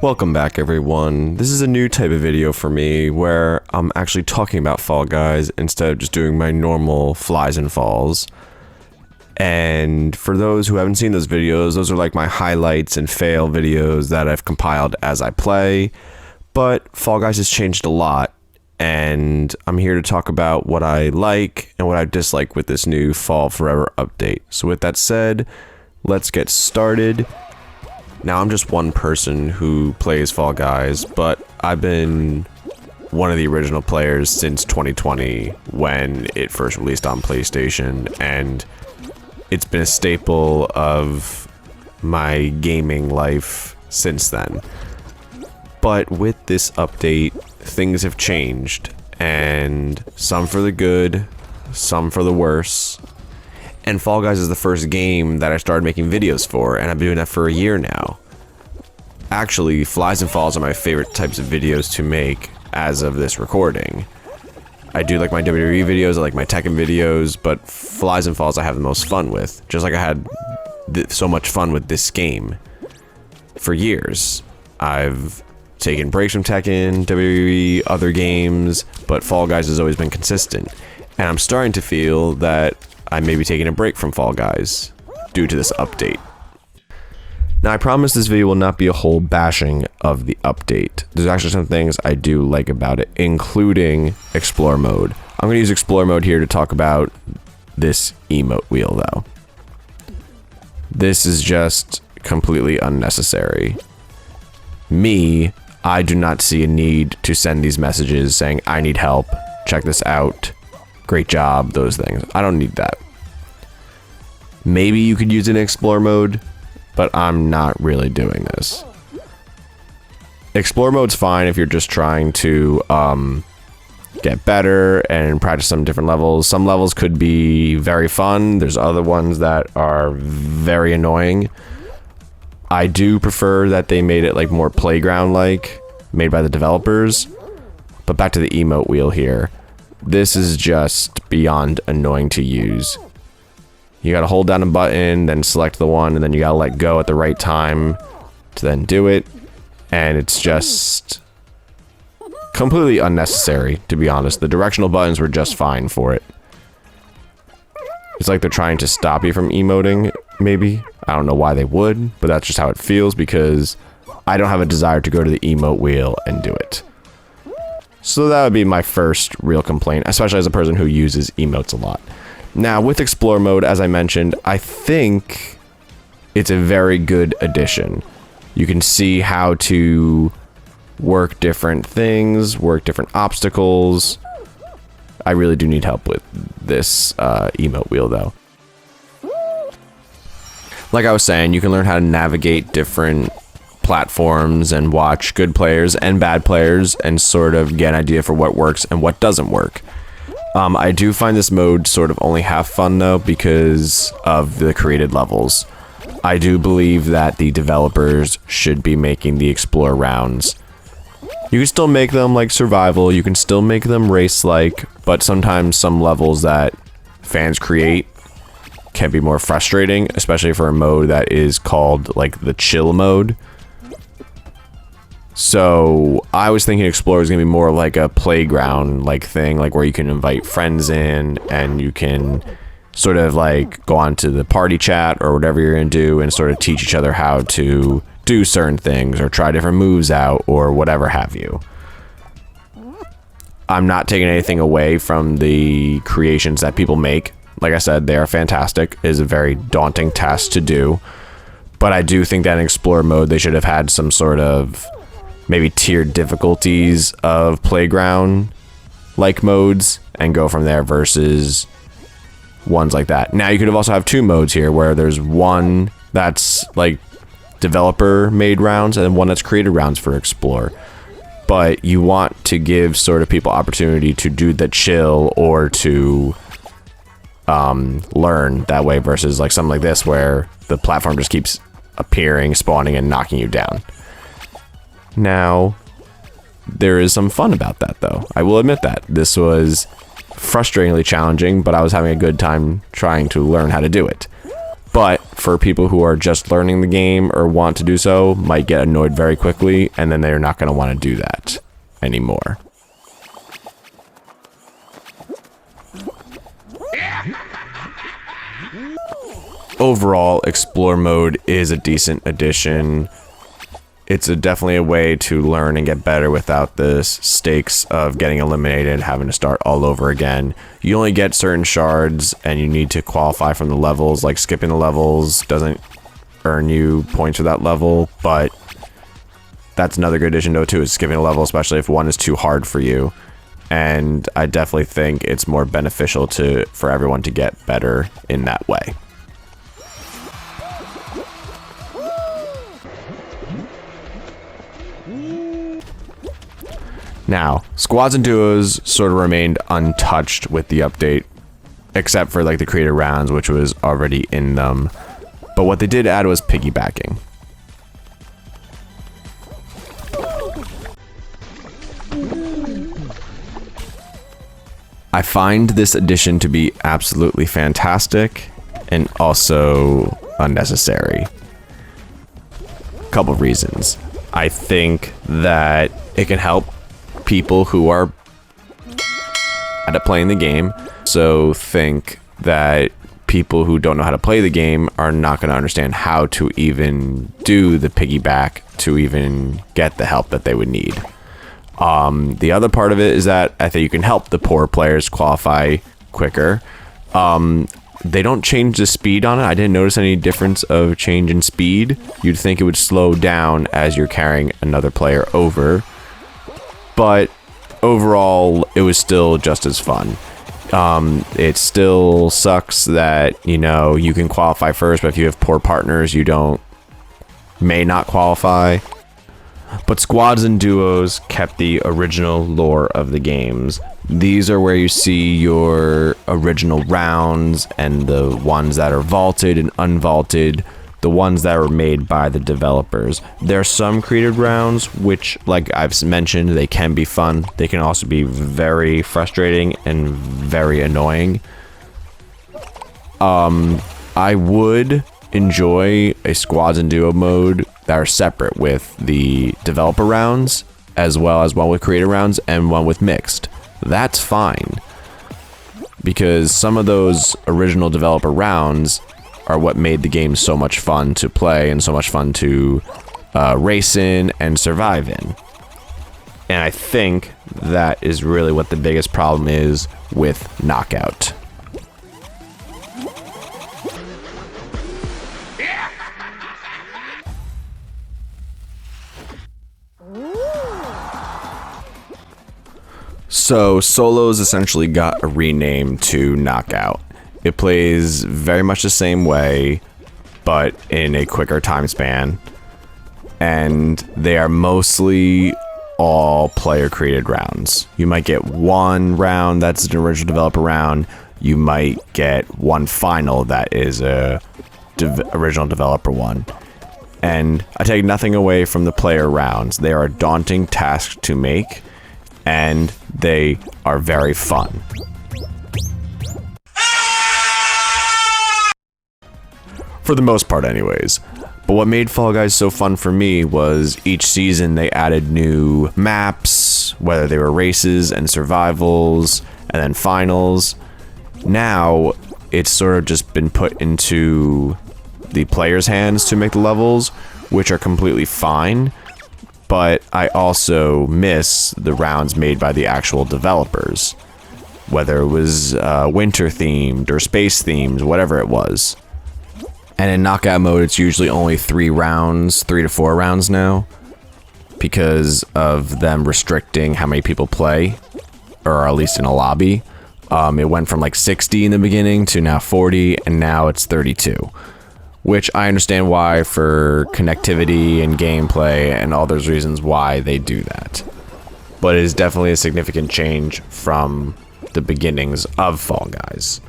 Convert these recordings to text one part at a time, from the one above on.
Welcome back, everyone. This is a new type of video for me where I'm actually talking about Fall Guys instead of just doing my normal flies and falls. And for those who haven't seen those videos, those are like my highlights and fail videos that I've compiled as I play. But Fall Guys has changed a lot, and I'm here to talk about what I like and what I dislike with this new Fall Forever update. So with that said, let's get started. Now, I'm just one person who plays Fall Guys, but I've been one of the original players since 2020 when it first released on PlayStation, and it's been a staple of my gaming life since then. But with this update, things have changed, and some for the good, some for the worse. And Fall Guys is the first game that I started making videos for, and I've been doing that for a year now. Actually, flies and falls are my favorite types of videos to make as of this recording. I do like my WWE videos, I like my Tekken videos, but flies and falls I have the most fun with. Just like I had so much fun with this game for years. I've taken breaks from Tekken, WWE, other games, but Fall Guys has always been consistent. And I'm starting to feel that I may be taking a break from Fall Guys due to this update. Now, I promise this video will not be a whole bashing of the update. There's actually some things I do like about it, including Explore Mode. I'm going to use Explore Mode here to talk about this emote wheel, though. This is just completely unnecessary. I do not see a need to send these messages saying, I need help, check this out, great job, those things. I don't need that. Maybe you could use it in Explore Mode, but I'm not really doing this. Explore Mode's fine if you're just trying to get better and practice some different levels. Some levels could be very fun. There's other ones that are very annoying. I do prefer that they made it like more playground-like, made by the developers. But back to the emote wheel here. This is just beyond annoying to use. You gotta hold down a button, then select the one, and then you gotta let go at the right time to then do it. And it's just completely unnecessary, to be honest. The directional buttons were just fine for it. It's like they're trying to stop you from emoting, maybe. I don't know why they would, but that's just how it feels because I don't have a desire to go to the emote wheel and do it. So that would be my first real complaint, especially as a person who uses emotes a lot. Now, with Explore Mode, as I mentioned, I think it's a very good addition. You can see how to work different things, work different obstacles. I really do need help with this emote wheel, though. Like I was saying, you can learn how to navigate different platforms and watch good players and bad players and sort of get an idea for what works and what doesn't work. I do find this mode sort of only half fun, though, because of the created levels. I do believe that the developers should be making the explore rounds. You can still make them like survival, you can still make them race-like, but sometimes some levels that fans create can be more frustrating, especially for a mode that is called like the chill mode. So I was thinking Explorer is going to be more like a playground like thing, like where you can invite friends in and you can sort of like go on to the party chat or whatever you're going to do and sort of teach each other how to do certain things or try different moves out or whatever have you. I'm not taking anything away from the creations that people make. Like I said, they are fantastic. It is a very daunting task to do. But I do think that in Explore mode, they should have had some sort of maybe tiered difficulties of playground-like modes and go from there versus ones like that. Now, you could have also have two modes here where there's one that's like developer-made rounds and then one that's created rounds for Explore. But you want to give sort of people opportunity to do the chill or to learn that way versus like something like this where the platform just keeps appearing, spawning, and knocking you down. Now, there is some fun about that, though. I will admit that. This was frustratingly challenging, but I was having a good time trying to learn how to do it. But for people who are just learning the game or want to do so, might get annoyed very quickly, and then they're not going to want to do that anymore. Overall, Explore mode is a decent addition. It's definitely a way to learn and get better without the stakes of getting eliminated and having to start all over again. You only get certain shards, and you need to qualify from the levels. Like, skipping the levels doesn't earn you points for that level, but that's another good addition, though, too, is skipping a level, especially if one is too hard for you. And I definitely think it's more beneficial for everyone to get better in that way. Now, squads and duos sort of remained untouched with the update, except for like the creator rounds, which was already in them. But what they did add was piggybacking. I find this addition to be absolutely fantastic and also unnecessary. Couple of reasons. I think that it can help people who are at playing the game. So think that people who don't know how to play the game are not going to understand how to even do the piggyback to even get the help that they would need. The other part of it is that I think you can help the poor players qualify quicker. They don't change the speed on it. I didn't notice any difference of change in speed. You'd think it would slow down as you're carrying another player over. But overall, it was still just as fun. It still sucks that, you know, you can qualify first, but if you have poor partners, you may not qualify. But squads and duos kept the original lore of the games. These are where you see your original rounds and the ones that are vaulted and unvaulted, the ones that were made by the developers. There are some created rounds, which, like I've mentioned, they can be fun. They can also be very frustrating and very annoying. I would enjoy a squads and duo mode that are separate with the developer rounds, as well as one with creator rounds and one with mixed. That's fine, because some of those original developer rounds are what made the game so much fun to play and so much fun to race in and survive in. And I think that is really what the biggest problem is with Knockout. So Solos essentially got a rename to Knockout. It plays very much the same way, but in a quicker time span. And they are mostly all player created rounds. You might get one round that's an original developer round. You might get one final that is a original developer one. And I take nothing away from the player rounds. They are a daunting task to make, and they are very fun. For the most part anyways. But what made Fall Guys so fun for me was each season they added new maps, whether they were races and survivals, and then finals. Now, it's sort of just been put into the players' hands to make the levels, which are completely fine. But I also miss the rounds made by the actual developers, whether it was winter themed or space themed, whatever it was. And in knockout mode, it's usually only 3 to 4 rounds now, because of them restricting how many people play, or at least in a lobby. It went from like 60 in the beginning to now 40, and now it's 32. Which I understand why, for connectivity and gameplay and all those reasons why they do that. But it is definitely a significant change from the beginnings of Fall Guys.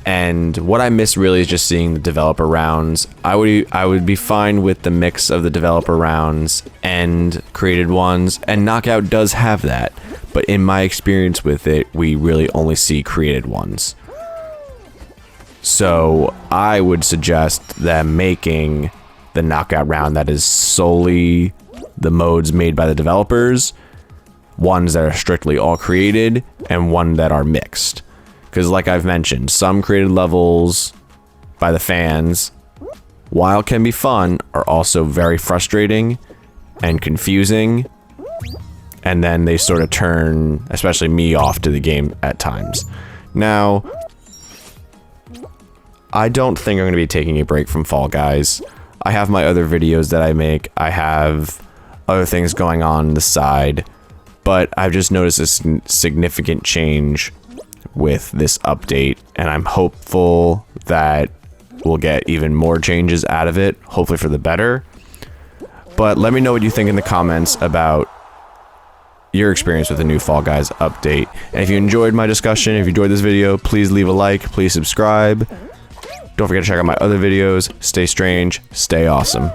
And what I miss really is just seeing the developer rounds. I would be fine with the mix of the developer rounds and created ones, and Knockout does have that. But in my experience with it, we really only see created ones. So I would suggest them making the Knockout round that is solely the modes made by the developers, ones that are strictly all created, and one that are mixed. Because like I've mentioned, some created levels by the fans, while can be fun, are also very frustrating and confusing. And then they sort of turn, especially me, off to the game at times. Now, I don't think I'm going to be taking a break from Fall Guys. I have my other videos that I make. I have other things going on the side. But I've just noticed a significant change with this update, and I'm hopeful that we'll get even more changes out of it, hopefully for the better. But let me know what you think in the comments about your experience with the new Fall Guys update. And if you enjoyed my discussion, if you enjoyed this video, please leave a like, please subscribe. Don't forget to check out my other videos. Stay strange, stay awesome.